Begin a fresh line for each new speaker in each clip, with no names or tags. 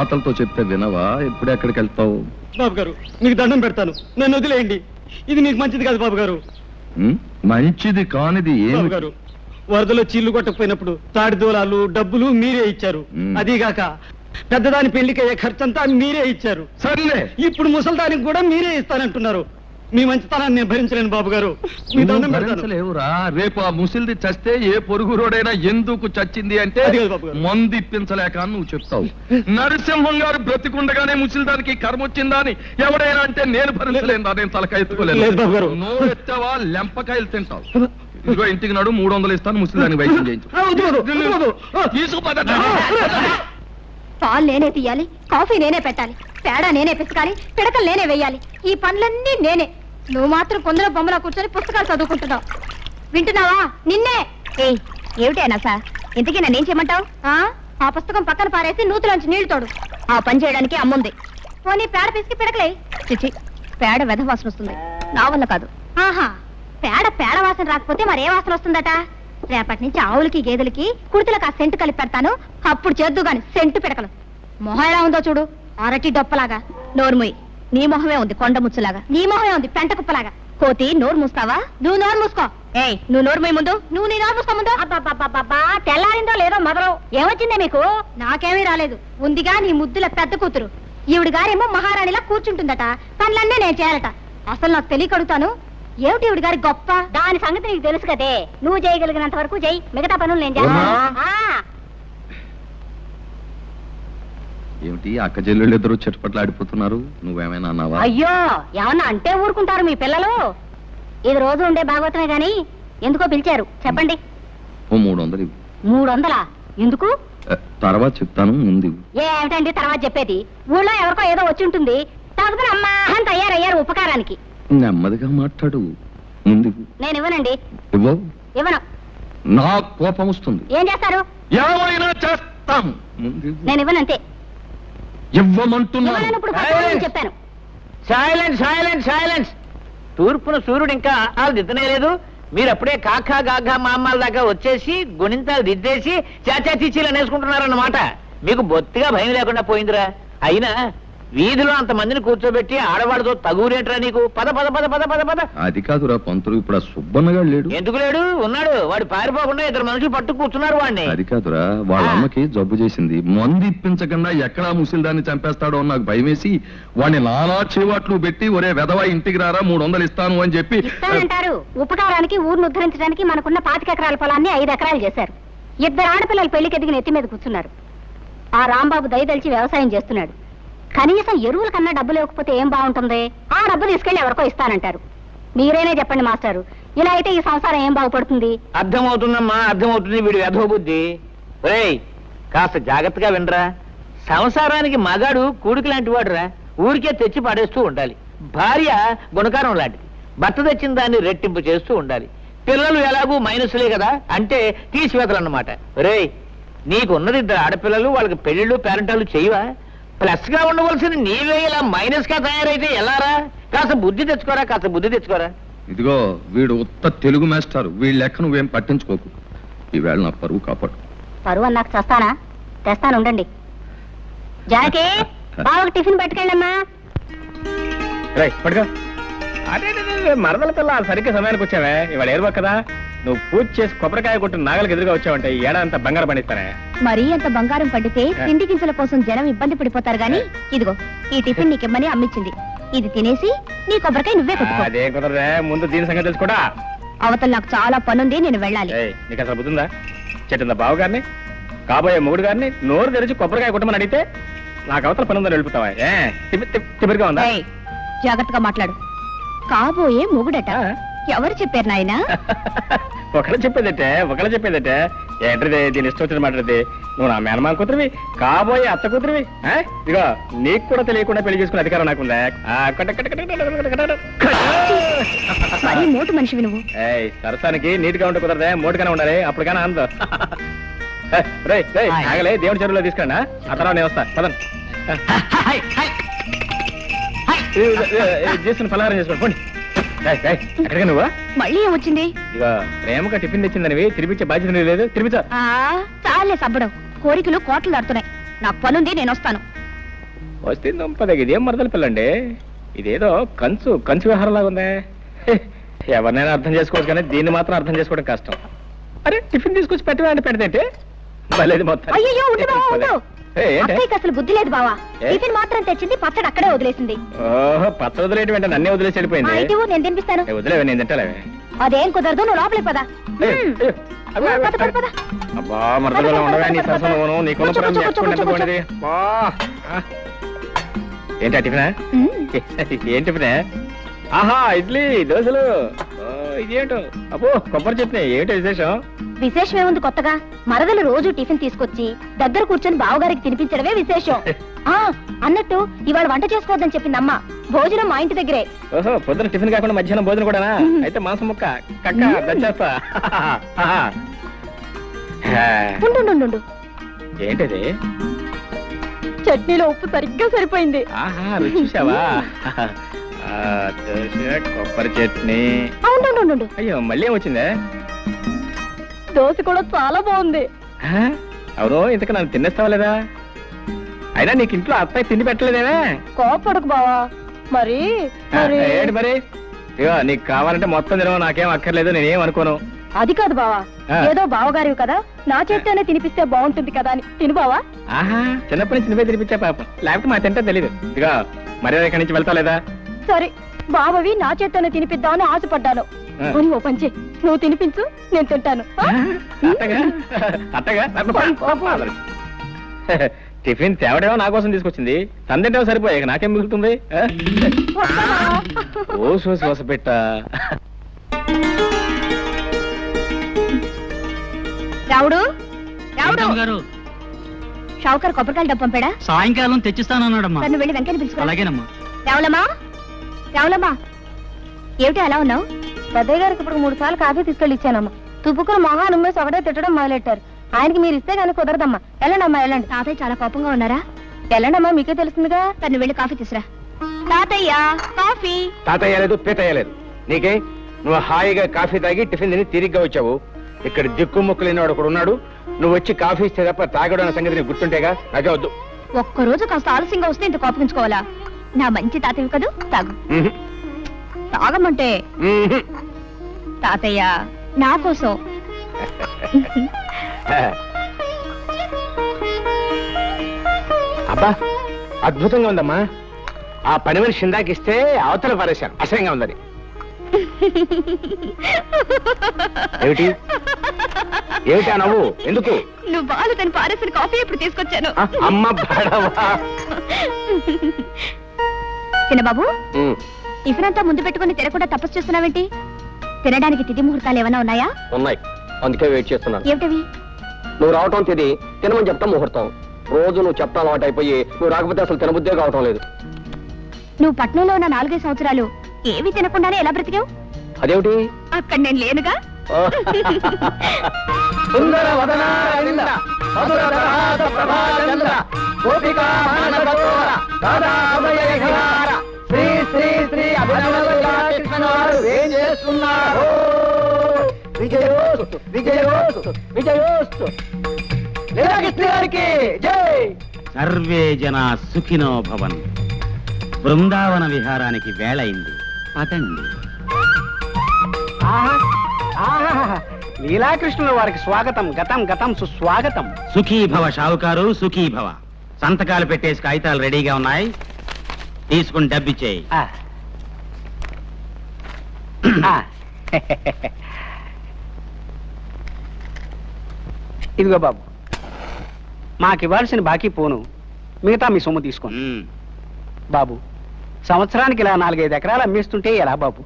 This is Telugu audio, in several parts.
మాటలతో చెప్తే వినవా? ఇప్పుడు ఎక్కడికి వెళ్తావు?
బాబు గారు మీకు దండం పెడతాను, నన్ను వదిలేయండి. ఇది మీకు మంచిది కాదు బాబు గారు.
మంచిది కానిది
బాబు గారు, వరదలో చీళ్లు కొట్టకపోయినప్పుడు తాడి దూలాలు డబ్బులు మీరే ఇచ్చారు. అదీగాక పెద్దదాని పెళ్లికయ్యే ఖర్చంతా మీరే ఇచ్చారు.
సర్లే,
ఇప్పుడు ముసల్దానికి కూడా మీరే ఇస్తానంటున్నారు. మీ మంచితనాన్ని నేను భరించలేను బాబు గారు. మీ దండం పెడతాను.
భరించలేవురా. రేపు ఆ ముసిల్ది చస్తే ఏ పొరుగు రోడైనా ఎందుకు చచ్చింది అంటే మందు ఇప్పించలేక నువ్వు చెప్తావు. నరసింహం గారు బ్రతికుండగానే ముసిల్దానికి కర్మ వచ్చిందా అని ఎవడైనా అంటే నేను భరించలేను. నేను తలకాయ ఎత్తుకోలేదు. నోరు ఎత్తావా లెంపకాయలు తింటావు. ఇదిగో ఇంటికి నాడు 300 ఇస్తాను, ముసిల్దానికి వైద్యం చేయించు.
పాలు నేనే తీయాలి, కాఫీ నేనే పెట్టాలి, పేడ నేనే పిసకాలి, పిడకలు నేనే వేయాలి. ఈ పనులన్నీ నేనే. నువ్వు మాత్రం కొందరు బొమ్మలా కూర్చొని పుస్తకాలు చదువుకుంటున్నావు. వింటున్నావా? నిన్నే. ఏమిటైనా సార్, ఇంతకీ నన్నేం చేయమంటావు? ఆ పుస్తకం పక్కన పారేసి నూతులోంచి నీళ్లు తోడు. ఆ పని చేయడానికి అమ్ముంది. పోనీ పేడ పిసికి పిడకలే. చిచి, పేడ వెధ వాసన వస్తుంది, నా వల్ల కాదు. ఆహా, పేడ వాసన రాకపోతే మరే వాసన వస్తుందట? రేపటి నుంచి ఆవులకి గేదెలకి కుర్తులకు ఆ సెంటు కలిపి పెడతాను, అప్పుడు చేద్దు గాని సెంటు పిడకలు. మొహం ఎలా ఉందో చూడు, అరటి డొప్పలాగా. నోరుముయి, నీ మొహమే ఉంది కొండ ముచ్చులాగా. నీ మొహమే ఉంది పెంట కుప్పలాగా. కోతి, నోరు మూస్తావా? నువ్వు నోరు మూసుకో. నువ్వు నోరుముయి ముందు. నువ్వు నీ నోరు మూసుకో ముందు. అబ్బా, తెల్లారిందో లేదో మొదలు. ఏమొచ్చిందే మీకు? నాకేమీ రాలేదు. ఉందిగా నీ ముద్దుల పెద్ద కూతురు. ఈవిడ గారేమో మహారాణిలా కూర్చుంటుందట, పనులన్నీ నేను చేయాలట. అసలు నాకు తెలియకడుగుతాను, ఏమిటి ఈవిడ గారి గొప్ప? దాని సంగతి నీకు తెలుసు కదే. నువ్వు చేయగలిగినంత వరకు చెయ్యి, మిగతా పనులు నేను చేస్తాను.
ఏమిటి అక్క చెల్లెళ్ళు ఇద్దరు చెట్టుపట్లు ఆడిపోతున్నారు? నువ్వేమైనా అన్నావా?
అయ్యో, ఏమన్నా అంటే ఊరుకుంటారు మీ పిల్లలు. ఇది రోజు ఉండే భాగవతమే గాని ఎందుకో పిలిచారు చెప్పండి.
300.
300? ఎందుకు?
తర్వాత చెప్తాను, ముందు.
ఏమిటండి తర్వాత చెప్పేది? ఊళ్ళో ఎవరికో ఏదో వచ్చి ఉంటుంది, తాగుతున్న అమ్మా అని తయారయ్యారు ఉపకారానికి.
నెమ్మదిగా మాట్లాడు, ముందు.
నేను ఇవ్వనండి. ఇవ్వను.
నా కోపం వస్తుంది.
ఏం చేస్తారు?
ఏమైనా చేస్తాం.
నేను ఇవ్వనంతే.
ఇవ్వమంటున్నాను.
చెప్పాను.
సైలెన్స్. తూర్పున సూర్యుడు ఇంకా దిద్దనే లేదు, మీరు అప్పుడే కాకా గాఘా మామాల దాకా వచ్చేసి గుణింతాలు దిద్దేసి చాచా చీచీలు అనేసుకుంటున్నారన్నమాట. మీకు బొత్తిగా భయం లేకుండా పోయిందిరా. అయినా వీధిలో అంతమందిని కూర్చోబెట్టి ఆడవాడితో తగురేట్రా నీకు? పద పద పద పద పద పద.
అది కాదురా పంతులు, ఇప్పుడు ఆ సుబ్బన్నగాడు లేడు.
ఎందుకు లేడు? ఉన్నాడు. వాడు పారిపోకుండా 2 మనుషులు పట్టు కూర్చున్నారు వాడిని.
అది కాదురా, వాళ్ళ అమ్మకి జబ్బు చేసింది. మందు ఇప్పించకుండా ఎక్కడా ముసిల్దాన్ని చంపేస్తాడో అని నాకు భయమేసి వాడిని నానా చేవాట్లు పెట్టి ఒరే వెధవా ఇంటికి రారా 300 ఇస్తాను అని చెప్పి.
ఇస్తానంటారు. ఉపకారానికి ఊరిని ఉద్ధరించడానికి మనకున్న 25 ఎకరాల పొలాన్ని 5 ఎకరాలు చేశారు. 2 ఆడపిల్లలు పెళ్లికి ఎదిగిన ఎత్తి మీద కూర్చున్నారు. ఆ రాంబాబు దయదలిచి వ్యవసాయం చేస్తున్నాడు. కనీసం ఎరువుల కన్నా డబ్బు లేకపోతే ఏం బాగుంటుంది? ఆ డబ్బు తీసుకెళ్లి ఎవరికో ఇస్తానంటారు. మీరేనే చెప్పండి మాస్టారు, ఇలా అయితే ఈ సంసారం ఏం బాగుపడుతుంది?
అర్థమవుతుందమ్మా, అర్థమవుతుంది వీడి వెధవ బుద్ధి. ఒరేయ్, కాస్త జాగ్రత్తగా వినరా. సంసారానికి మగాడు కూడికి లాంటి వాడురా. ఊరికే తెచ్చి పడేస్తూ ఉండాలి. భార్య గుణకారం లాంటిది, భర్త తెచ్చిన దాన్ని రెట్టింపు చేస్తూ ఉండాలి. పిల్లలు ఎలాగూ మైనస్లే కదా, అంటే తీసివేతలన్నమాట. ఒరేయ్, నీకున్నది 2 ఆడపిల్లలు, వాళ్ళకి పెళ్లిళ్ళు పేరెంటాలు చేయవా? ప్లస్ గా ఉండవలసిన నీవే ఇలా మైనస్ గా తయారైతే ఎలారా? కాస్త బుద్ధి తెచ్చుకోరా.
ఇదిగో వీడు ఉత్త తెలుగు మాస్టర్, వీళ్ళ లెక్క నువ్వేం పట్టించుకోకు. ఈవేళ నా పరువు కాపాడు.
పరువు అన్నాక చేస్తానా? తెస్తాను ఉండండి. జానకి, బావకు టిఫిన్ పట్టుకెళ్ళమ్మా.
పట్టుకో. అదే మరదల పిల్ల సరిగ్గా సమయానికి వచ్చావే. ఇవాళ ఏరువా కదా, నువ్వు పూజ చేసి కొబ్బరికాయ కొట్టు నాగలికి ఎదురుగా వచ్చావంటే ఈ ఏడాదంతా బంగారం పండిస్తానే.
మరీ అంత బంగారం పండితే తిండి గింజల కోసం జనం ఇబ్బంది పడిపోతారు గాని, ఇదిగో ఈ టిఫిన్ నీకిమ్మని అమ్మిచ్చింది. ఇది తినేసి నీ కొబ్బరికాయ నువ్వే కొట్టుకో.
అదే కుదరదే, ముందు దీని సంగతి తెలుసుకోడా.
అవతల నాకు చాలా పనుంది, నేను వెళ్ళాలి.
నీకు అసలు బుద్ధిందా? చెట్టిందా బావగారిని, కాబోయే మొగుడు గారిని నోరు తెరిచి కొబ్బరికాయ కొట్టమని అడిగితే నాకు అవతల పని ఉందని వెళ్ళిపోతావా? తిరిగా ఉందా?
జాగ్రత్తగా మాట్లాడు. కాబోయే మొగుడట ఎవరు చెప్పారు నాయనా?
ఒకళ్ళు చెప్పేదటే ఏంటది? దీని ఇష్టం వచ్చిన మాట్లాడితే నువ్వు నా మేనమామ కూతురివి, కాబోయే అత్త కూతురివి. ఇదిగో నీకు కూడా తెలియకుండా పెళ్లి చేసుకునే అధికారం నాకుందా?
మోటు మనిషివి నువ్వు.
సరసానికి నీట్గా ఉంటే కుదరదే, మోటుగానే ఉండాలి, అప్పుడు కానీ ఆనందం. ఆగలే, దేవుడి చెరువులో తీసుకురా, ఆ తర్వాత నేను వస్తా. పదండి, చేసుకుని పలహారం చేసుకోండి. పోండి. ఎక్కడికి నువ్వు?
మళ్ళీ ఏమొచ్చింది?
ఇక ప్రేమగా టిఫిన్ తెచ్చిందనివి తినిపించే బాధ్యత లేదు. తినిపించా.
చాలే సబ్బడం, కోరికలు కోట్లు దాడుతున్నాయి. నాకు పనుంది, నేను వస్తాను.
వస్తే దంపదకి ఇదేం మరదల పిల్లండి, ఇదేదో కంచు వ్యవహారంలాగా ఉందే. ఎవరినైనా అర్థం చేసుకోవచ్చు కానీ దీన్ని మాత్రం అర్థం చేసుకోవడం కష్టం. అరే టిఫిన్ తీసుకొచ్చి పెట్టవేంటి, పెడితే మళ్ళీ మొత్తం
అయ్యో ఉండు బావా, ఉండు. అత్తయ్యకి అసలు బుద్ధి లేదు బావా. టిఫిన్ మాత్రం తెచ్చింది, పచ్చడి అక్కడే వదిలేసింది.
ఓహో, పచ్చడి వదిలేటి వెంట నన్నే వదిలేసి వెళ్ళిపోయింది.
నేను తినిపిస్తాను.
వదిలేవే, నేను తింటాలేవే.
అదేం కుదరదు, నువ్వు లోపలికి పదా.
అబ్బా మరదలో ఉండవే నీ సరసను, నీకున్న ప్రేమ ఎంత బాగుండేది. ఏంటి టిఫినా? ఏం టిఫినే? ఆహా ఇడ్లీ దోశలు. ఇదేంటో అబ్బో కొబ్బరి చట్నీ. ఏమిటో విశేషం?
విశేషం ఏముంది కొత్తగా? మరదలు రోజు టిఫిన్ తీసుకొచ్చి దగ్గర కూర్చొని బావగారికి తినిపించడమే విశేషం. అన్నట్టు ఇవాళ వంట చేసుకోవద్దని చెప్పింది అమ్మ. భోజనం మా ఇంటి దగ్గరే.
ఓహో, పొద్దున టిఫిన్ కాకుండా మధ్యాహ్నం భోజనం కూడానా? అయితే మాంసం ముక్క కక్క దంచేస్తా.
ఉండు,
ఏంటిది?
చట్నీలో ఉప్పు సరిగ్గా సరిపోయింది.
ఆహా, రుచి చూసావా? దోశ కొబ్బరి చట్నీ.
ఉండు.
అయ్యో మళ్ళీ ఏమొచ్చిందే?
దోశ కూడా చాలా బాగుంది.
అవును, ఇంతకు నన్ను తినేస్తావా లేదా? అయినా నీకు ఇంట్లో అత్తయ్య తిండి పెట్టలేదేమే?
కోపడకు బావా. మరి
ఏంటి మరి? ఇగో నీకు కావాలంటే మొత్తం తినవు, నాకేం అక్కర్లేదు, నేనేం అనుకోను.
అది కాదు బావా, ఏదో బావగారివి కదా, నా చేత్తోనే తినిపిస్తే బాగుంటుంది కదా అని తిను బావా.
ఆహా, చిన్నప్పటి నుంచి నువ్వే తినిపించా పాపం, లేకపోతే మా తింటే తెలీదు. ఇదిగా మర్యాద ఇక్కడి నుంచి వెళ్తావు లేదా?
సరే, బావవి నా చేత్తోనే తినిపిద్దామని ఆశపడ్డాను. ఓ పంచి, నువ్వు తినిపించు, నేను తింటాను.
అట్టగా టిఫిన్ తేవడేమో నా కోసం తీసుకొచ్చింది, తందింటేమో సరిపోయాక నాకేం మిగులుతుంది? ఓ సోస పెట్ట.
రావుడు
గారు,
షావుకర్ కొబ్బరికాయలు డబ్బు పంపాడా?
సాయంకాలం తెచ్చిస్తానన్నాడమ్మా.
నన్ను వెళ్ళి వెంకని పిలుచుకో.
అలాగేనమ్మా.
రావులమ్మా, ఏమిటి అలా ఉన్నావు? పెద్దయ్య గారికి ఇప్పుడు 3 సార్లు కాఫీ తీసుకెళ్ళి ఇచ్చానమ్మా. తుప్పుకుని మొహాన్ని ఉమ్మేసి ఒకటే తిట్టడం మొదలెట్టారు. ఆయనకి మీరు ఇస్తే కానీ కుదరదమ్మా. వెళ్ళండమ్మా, వెళ్ళండి. తాతయ్య చాలా కోపంగా ఉన్నారా? వెళ్ళండమ్మా, మీకే తెలుస్తుందిగా. తను వెళ్ళి కాఫీ తీసురా. తాతయ్య కాఫీ.
తాతయ్య లేదు, పీతయ్య లేదు. నీకే? నువ్వు హాయిగా కాఫీ తాగి టిఫిన్ తిని తిరిగ్గా వచ్చావు. ఇక్కడ దిక్కుముక్కు లేనివాడు ఒకడు ఉన్నాడు. నువ్వు వచ్చి కాఫీ ఇస్తే తప్ప తాగడం అనే సంగతి నీకు గుర్తుంటేగా. నాకే వద్దు.
ఒక్కరోజు కాస్త ఆలస్యంగా వస్తే ఇంత కోపగించుకోవాలా? నా మంచి తాతయ్య కదూ, తాగు. తాగమంటే తాతయ్య నా కోసం.
అబ్బా అద్భుతంగా ఉందమ్మా. ఆ పని మనిషి ఇందాకిస్తే అవతల పారేశాను, అసహ్యంగా ఉందని. ఏమిటా నవ్వు? ఎందుకు?
నువ్వు బాలు తను పారేసిన కాఫీ ఇప్పుడు తీసుకొచ్చాను.
అమ్మ బాడవా.
చిన్నబాబు, టిఫిన్ అంతా ముందు పెట్టుకుని తినకుండా తపస్సు చేస్తున్నావేంటి? తినడానికి తిథి ముహూర్తాలు ఏమైనా ఉన్నాయా?
ఉన్నాయి, అందుకే వెయిట్ చేస్తున్నాను.
ఏమిటవి?
నువ్వు రావటం తిది, తినమని చెప్తాం ముహూర్తం. రోజు నువ్వు చెప్తా అలవాటు అయిపోయి నువ్వు రాకపోతే అసలు తినబుద్దే కావటం లేదు.
నువ్వు పట్నంలో ఉన్న 4 సంవత్సరాలు ఏవి తినకుండానే ఎలా బ్రతికావు?
అదేమిటి?
అక్కడ నేను లేనుగా.
సర్వే జనా సుఖినో భవన్. బృందావన విహారానికి వేళైంది, పదండి.
లీలాకృష్ణుల వారికి స్వాగతం, గతం సుస్వాగతం.
సుఖీభవ షావుకారు, సుఖీభవ. సంతకాలు పెట్టేసి కాగితాలు రెడీగా ఉన్నాయి, తీసుకుని డబ్బిచ్చేయి.
ఇదిగో బాబు, మాకివ్వాల్సిన బాకీ పోను, మిగతా మీ సొమ్ము తీసుకోండి. బాబు, సంవత్సరానికి ఇలా 4-5 ఎకరాలు అమ్మేస్తుంటే ఎలా బాబు?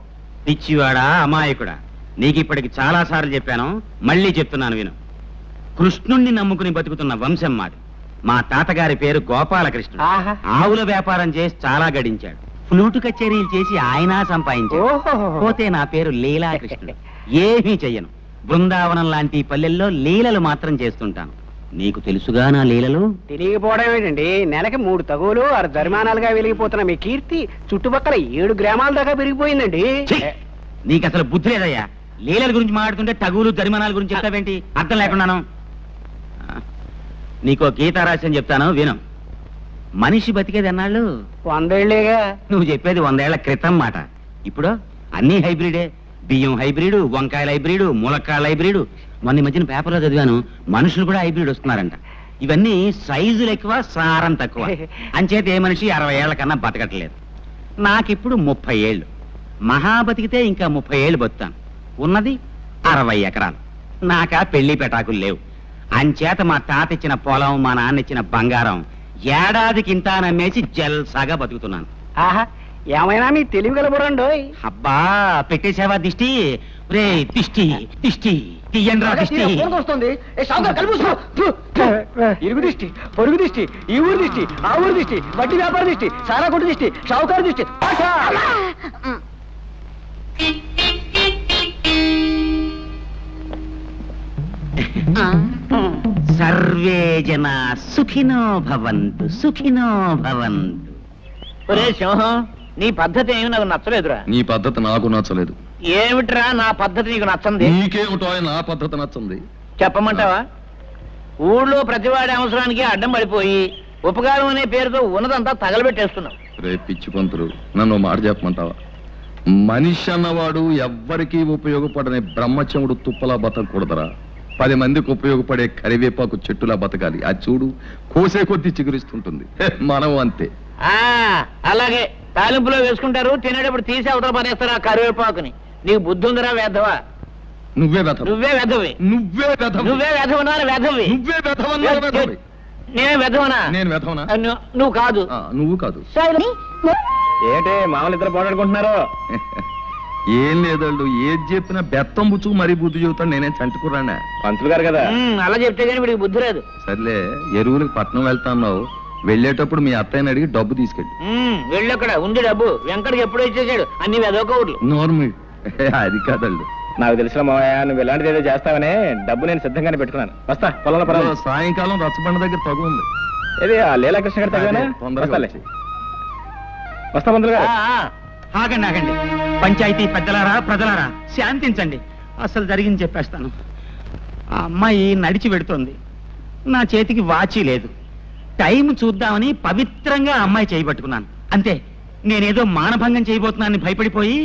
పిచ్చివాడా, అమాయకుడా, నీకిప్పటికి చాలా సార్లు చెప్పాను, మళ్ళీ చెప్తున్నాను విను. కృష్ణుణ్ణి నమ్ముకుని బతుకుతున్న వంశం మాది. మా తాతగారి పేరు గోపాలకృష్ణుడు. ఆవుల వ్యాపారం చేసి చాలా గడించాడు. ఫ్లూటు కచేరీలు చేసి ఆయన సంపాదించాడు. పోతే నా పేరు లీలాకృష్ణుడు. ఏమీ చెయ్యను. బృందావనం లాంటి పల్లెల్లో లీలలు మాత్రం చేస్తుంటాను. నీకు తెలుసుగా నా లీలలు?
తెలియకపోవడం ఏంటండి, నెలకి 3 తగులు 6 జరిమానాలుగా వెలిగిపోతున్న మీ కీర్తి చుట్టుపక్కల 7 గ్రామాల దాకా పెరిగిపోయిందండి.
నీకు అసలు బుద్ధి లేదయ్యా. లీలల గురించి మాట్లాడుతుంటే తగులు జరిమానాల గురించి చెప్తావేంటి? అర్థం లేకున్నాను. నీకో గీతారాశ్యం చెప్తాను విను. మనిషి బతికేది అన్నాళ్ళు
100 ఏళ్ళేగా.
నువ్వు చెప్పేది 100 ఏళ్ల క్రితం మాట. ఇప్పుడు అన్ని హైబ్రిడే. బియ్యం హైబ్రిడ్, వంకాయల హైబ్రిడ్, ములక్కాయల హైబ్రిడ్. మొన్న ఈ మధ్యన పేపర్లో చదివాను, మనుషులు కూడా హైబ్రిడ్ వస్తున్నారంట. ఇవన్నీ సైజులు ఎక్కువ, సారం తక్కువ. అంచేత ఏ మనిషి 60 ఏళ్ల కన్నా బతకట్లేదు. నాకిప్పుడు 30 ఏళ్ళు. మహా బతికితే ఇంకా 30 ఏళ్ళు బతుకుతాను. ఉన్నది 60 ఎకరాలు. నాకా పెళ్లి పెటాకులు లేవు. అంచేత మా తాత ఇచ్చిన పొలం, మా నాన్న ఇచ్చిన బంగారం ఏడాదికి ఇంత నమ్మేసి జల్సాగా బతుకుతున్నాను.
ఆహా, ఏమైనా మీ తెలివి గలబడండి.
అబ్బా పెట్టేసావా దిష్టి? రే దిష్టి దిష్టి తీయండి రా దిష్టి.
వస్తుంది. ఇరుగు దిష్టి, పొరుగు దిష్టి, ఈ ఊరు దిష్టి, ఆ ఊరు దిష్టి, వడ్డీ వ్యాపార దిష్టి, సారా కొట్టు దిష్టి, షావుకారు దిష్టి.
సర్వే జన సుఖినో భవంతు, సుఖినో భవంతు.
ఒరే సింహం, నీ పద్ధతి ఏమి నాకు నచ్చలేదురా.
నీ పద్ధతి నాకు నచ్చలేదు.
ఏమిట్రా నా పద్ధతి నీకు నచ్చంది?
నీకేమిటో నా పద్ధతి నచ్చంది.
చెప్పమంటావా? ఊళ్ళో ప్రతివాడి అవసరానికి అడ్డం పడిపోయి ఉపకారం అనే పేరుతో ఉన్నదంతా తగలబెట్టేస్తున్నావు.
రే పిచ్చి పంతులు, నన్ను మాట చెప్పమంటావా? మనిషి అన్నవాడు ఎవ్వరికీ ఉపయోగపడని బ్రహ్మచముడు తుప్పలా బతకూడదరా. 10 మందికి ఉపయోగపడే కరివేపాకు చెట్టులా బతకాలి. అది చూడు, కోసే కొద్ది చిగురిస్తుంటుంది. మనం అంతే.
అలాగే తాలింపులో వేసుకుంటారు, తినేటప్పుడు తీసి అవతల పడేస్తారు ఆ కరివేపాకుని. నీకు బుద్ధి ఉందిరా వేధవా?
నువ్వే వెధవ.
నువ్వే వెధవి.
నువ్వే వెధవ.
నువ్వే వెధవనా? వెధవి.
నువ్వే వెధవన్నా వెధవి.
నేనే వెధవనా?
నేను వెధవనా?
నువ్వు కాదు.
నువ్వు కాదు.
ఏంటి మామూలు ఇద్దరు పోరాడుకుంటున్నారు?
ఏం లేదండు, ఏది చెప్పినా బెత్తం బుచ్చుకు మరీ బుద్ధి చెబుతాను. నేనేం చంటుకురానా?
పంతులు గారు కదా.
అలా చెప్తే కానీ వీడికి బుద్ధి రాదు.
సర్లే, ఎరువులకు పట్నం వెళ్తాన్నావు. వెళ్ళేటప్పుడు మీ అత్తయ్యని అడిగి డబ్బు తీసుకెళ్ళి.
వెళ్ళక్కడ ఉంది డబ్బు. వెంకటకి ఎప్పుడో ఇచ్చేసాడు అన్ని వెదవకౌర్లు.
నోర్మి. అది కాదండు.
నాకు తెలిసిన మావయ్య, నువ్వు ఇలాంటిది ఏదో చేస్తావని డబ్బు నేను సిద్ధంగానే పెట్టుకున్నాను. వస్తా పొలంలో పర్వాలేదు.
సాయంకాలం రచ్చబండ దగ్గర తగు ఉంది.
ఏది ఆ లీలాకృష్ణ గారు తగ్గనా?
తొందరగా
వస్తా పంతులు గారు.
ఆగండి ఆగండి. పంచాయతీ పెద్దలారా, ప్రజలారా, శాంతించండి. అసలు జరిగింది చెప్పేస్తాను. ఆ అమ్మాయి నడిచి వెడుతోంది. నా చేతికి వాచి లేదు. టైం చూద్దామని పవిత్రంగా ఆ అమ్మాయి చేయబట్టుకున్నాను. అంతే, నేనేదో మానభంగం చేయబోతున్నానని భయపడిపోయి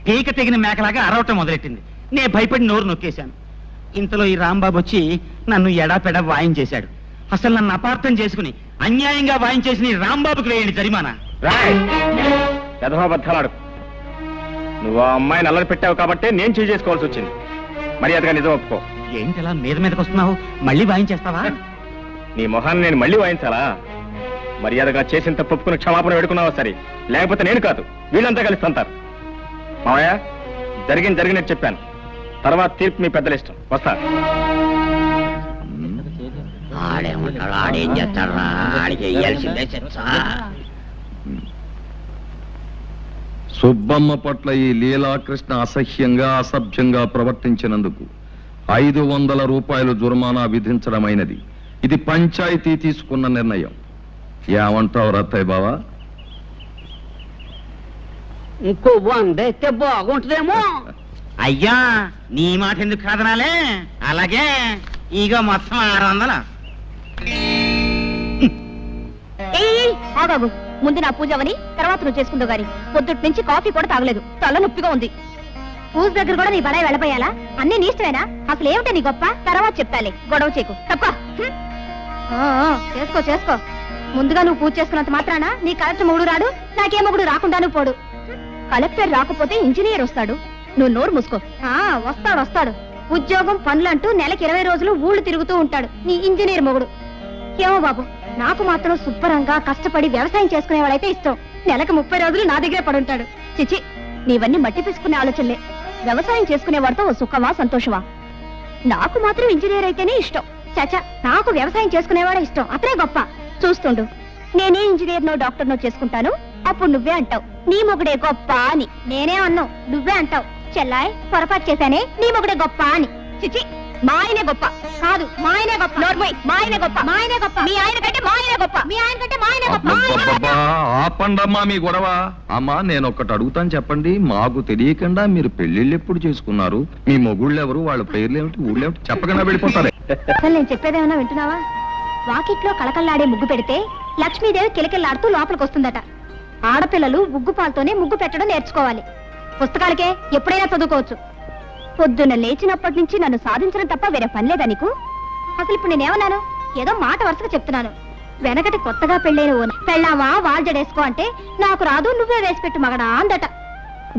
పీక తెగిన మేకలాగా అరవటం మొదలెట్టింది. నేను భయపడి నోరు నొక్కేశాను. ఇంతలో ఈ రాంబాబు వచ్చి నన్ను ఎడాపెడా వాయించేశాడు. అసలు నన్ను అపార్థం చేసుకుని అన్యాయంగా వాయించేసిన ఈ రాంబాబుకి వేయండి జరిమానా.
యథాబద్ధాలాడు. నువ్వు ఆ అమ్మాయిని అల్లరి పెట్టావు కాబట్టి నేను చేయి చేసుకోవాల్సి వచ్చింది. మర్యాదగా నిజం ఒప్పుకో.
ఏంటి అలా మీదకి వస్తున్నావు? మళ్ళీ వాయించేస్తావా?
నీ మొహాన్ని నేను మళ్ళీ వాయించాలా? మర్యాదగా చేసిన తప్పు ఒప్పుకుని క్షమాపణ పెడుకున్నావా సరే, లేకపోతే నేను కాదు వీళ్ళంతా కలిసి అంటారు. మావయ్య, జరిగినట్టు చెప్పాను. తర్వాత తీర్పు మీ పెద్దల ఇష్టం. వస్తా.
ఆడేమంటాడు, ఆడేం చేస్తాడు? ఆడికి వెయ్యాల్సిందే.
సుబ్బమ్మ పట్ల ఈ లీలాకృష్ణ అసహ్యంగా, అసభ్యంగా ప్రవర్తించినందుకు 500 రూపాయలు జుర్మానా విధించడమైనది. ఇది పంచాయతీ తీసుకున్న నిర్ణయం. ఏమంటావు రత్తయ్య బావా?
ఇంకో 100 అయితే బాగుంటుందేమో.
అయ్యా, నీ మాట ఎందుకు కాదనాలే? అలాగే ఇగో మొత్తం 600.
ఆగాగు. ముందు నా పూజ అవని, తర్వాత నువ్వు చేసుకుందో గాని. పొద్దుటి నుంచి కాఫీ కూడా తాగలేదు. తల నొప్పిగా ఉంది. పూజ దగ్గర కూడా నీ బడాయి వెళ్ళపోయాలా? అన్నీ నీ ఇష్టమేనా? అసలు ఏమిటో నీ గొప్ప? తర్వాత చెప్తాలే, గొడవ చేకు. తప్ప చేసుకో చేసుకో. ముందుగా నువ్వు పూజ చేసుకున్నంత మాత్రాన నీ కలెక్టర్ మొగుడు రాడు, నాకే మొగుడు రాకుండాను పోడు. కలెక్టర్ రాకపోతే ఇంజనీర్ వస్తాడు. నువ్వు నోరు మూసుకో. వస్తాడు. ఉద్యోగం పనులంటూ నెలకి 20 రోజులు ఊళ్ళు తిరుగుతూ ఉంటాడు నీ ఇంజనీర్ మొగుడు. ఏమో బాబు, నాకు మాత్రం శుభ్రంగా కష్టపడి వ్యవసాయం చేసుకునేవాడైతే ఇష్టం. నెలకు 30 రోజులు నా దగ్గరే పడుంటాడు. చిచి, నీవన్నీ మట్టి తీసుకునే ఆలోచనలే. వ్యవసాయం చేసుకునేవాడితో ఓ సుఖమా, సంతోషమా? నాకు మాత్రం ఇంజనీర్ అయితేనే ఇష్టం. చాచా, నాకు వ్యవసాయం చేసుకునేవాడే ఇష్టం. అతనే గొప్ప. చూస్తుండు, నేనే ఇంజనీర్నో డాక్టర్నో చేసుకుంటాను. అప్పుడు నువ్వే అంటావు నీ మొగుడే గొప్ప అని. నేనే అన్నావు, నువ్వే అంటావు చెల్లాయ్ పొరపాటు చేశానే, నీ మొగుడే గొప్ప అని. చిచి, మా ఆయనే గొప్ప కాదు, మా ఆయనే గొప్ప. నోర్మోయ్, మా ఆయనే గొప్ప, మా ఆయనే గొప్ప. మీ ఆయన కంటే మా ఆయనే గొప్ప, మీ ఆయన కంటే మా ఆయనే గొప్ప.
అబ్బబ్బబ్బా, ఆపండమ్మా మీ గొడవ. అమ్మా, నేను ఒక్కటి అడుగుతాను చెప్పండి. మాకు తెలియకుండా మీరు పెళ్లిళ్ళు ఎప్పుడు చేసుకున్నారు? మీ మొగుళ్ళు ఎవరు? వాళ్ళ పేర్లు ఏమిటి, ఊళ్ళో ఏమిటి చెప్పకుండా వెళ్ళిపోతారే.
అసలు నేను చెప్పేదేమన్నా వింటున్నావా? వాకిట్లో కళకళ్ళాడే ముగ్గు పెడితే లక్ష్మీదేవి కిలకిల్లాడుతూ లోపలికి వస్తుందట. ఆడపిల్లలు ముగ్గు పాలతోనే ముగ్గు పెట్టడం నేర్చుకోవాలి. పుస్తకాలకే ఎప్పుడైనా చదువుకోవచ్చు. పొద్దున్న లేచినప్పటి నుంచి నన్ను సాధించడం తప్ప వేరే పని లేదా నీకు? అసలు ఇప్పుడు నేనేమన్నాను? ఏదో మాట వరుసగా చెప్తున్నాను. వెనకటి కొత్తగా పెళ్ళైన పెళ్ళామా వాల్జడేసుకో అంటే నాకు రాదు, నువ్వే వేసి పెట్టు మగడా అందట.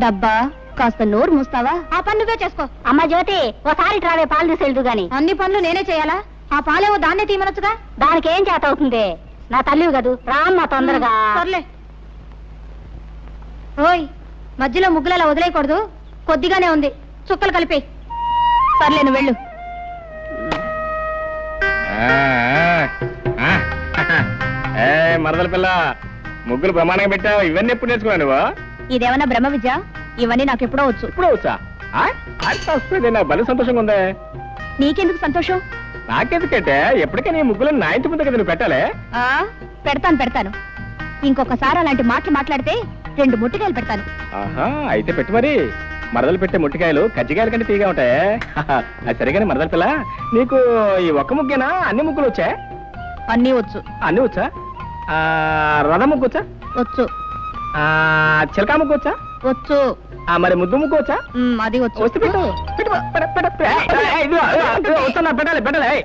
డబ్బా కాస్త నోరు మూస్తావా? ఆ పని నువ్వే చేసుకో. అమ్మ జ్యోతి, ఓసారి ట్రావే పాలు తీసుకెళ్తూ గాని. అన్ని పనులు నేనే చేయాలా? ఆ పాలేవో దాన్నే తీయమనొచ్చుగా. దానికి ఏం చేత అవుతుంది? నా తల్లివి కదూ, రామ్మా తొందరగా. సర్లే. ఓయ్, మధ్యలో ముగ్గులు అలా వదిలేయకూడదు, కొద్దిగానే ఉంది, చుక్కలు కలిపి. సర్లే, నువ్వు వెళ్ళు.
మరదల పిల్ల, ముగ్గులు ప్రమాణంగా పెట్టావు. ఇవన్నీ ఎప్పుడు నేర్చుకున్నావు నువ్వు?
ఇదేమన్నా బ్రహ్మ విద్య? ఇవన్నీ నాకు ఎప్పుడో వచ్చు.
ఇప్పుడు వచ్చా? నాకు భలే సంతోషంగా ఉందే.
నీకెందుకు సంతోషం?
నాకెందుకంటే ఎప్పటికైనా ఈ ముగ్గులు నా ఇంటి ముందు కదా నువ్వు పెట్టాలి.
పెడతాను. ఇంకొకసారి అలాంటి మాటలు మాట్లాడితే 2 ముట్టికాయలు పెడతాను.
ఆహా, అయితే పెట్టు మరి. మరదలు పెట్టే ముట్టికాయలు కజ్జికాయల కంటే తీగా ఉంటాయి. అది సరిగానే మరదల పిల్ల, నీకు ఈ ఒక్క ముగ్గేనా అన్ని ముగ్గులు వచ్చా?
అన్నీ వచ్చు.
అన్ని వచ్చా? రథ ముగ్గు వచ్చా?
వచ్చు.
చిలకా ముగ్గు వచ్చా?
వచ్చు.
మరి ముద్దు ముగ్గు వచ్చా?
అది వచ్చు.
వస్తే పెట్టు. వస్తున్నా, పెట్టాలి.